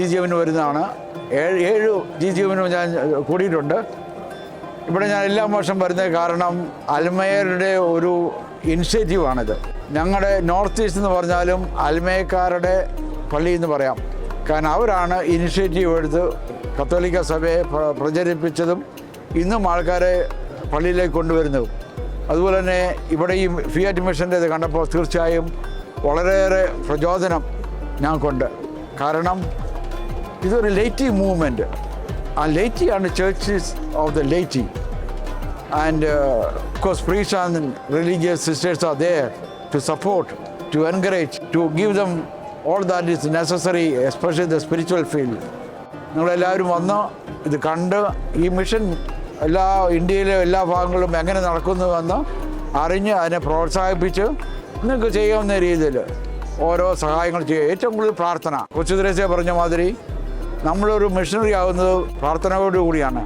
GGM-ന് വരുന്നതാണ്. 7 GGM-നും ഞാൻ കൂടിയിട്ടുണ്ട്. ഇവിടെ ഞാൻ എല്ലാ വർഷം വരുന്നത് കാരണം അൽമയറുടെ ഒരു ഇനിഷ്യേറ്റീവാണിത്. ഞങ്ങളുടെ നോർത്ത് ഈസ്റ്റ് എന്ന് പറഞ്ഞാലും അൽമയക്കാരുടെ പള്ളി എന്ന് പറയാം. കാരണം അവരാണ് ഇനിഷ്യേറ്റീവ് എടുത്ത് കത്തോലിക്ക സഭയെ പ്രചരിപ്പിച്ചതും ഇന്നും ആൾക്കാരെ പള്ളിയിലേക്ക് കൊണ്ടുവരുന്നതും. അതുപോലെ തന്നെ ഇവിടെ ഈ ഫിയാറ്റ് മിഷൻ്റെ ഇത് കണ്ടപ്പോൾ തീർച്ചയായും വളരെയേറെ പ്രചോദനം ഞങ്ങൾക്കുണ്ട്. കാരണം ഇതൊരു ലേറ്റി മൂവ്മെൻറ്റ്. ആ ലേറ്റിയാണ് churches of the laity. And of course priests and religious sisters are there to support, to encourage, to give them all that is necessary, especially the spiritual field. നിങ്ങളെല്ലാവരും വന്ന് ഇത് കണ്ട് ഈ മിഷൻ ഇന്ത്യയിലെ എല്ലാ ഭാഗങ്ങളിലും എങ്ങനെ നടക്കുന്നുവെന്ന് അറിഞ്ഞ് അതിനെ പ്രോത്സാഹിപ്പിച്ച് നിങ്ങൾക്ക് ചെയ്യാവുന്ന രീതിയിൽ ഓരോ സഹായങ്ങൾ ചെയ്യുക. ഏറ്റവും കൂടുതൽ പ്രാർത്ഥന. കൊച്ചു ത്രേസ്യ പറഞ്ഞ മാതിരി നമ്മളൊരു മിഷണറി ആകുന്നത് പ്രാർത്ഥനയോടുകൂടിയാണ്.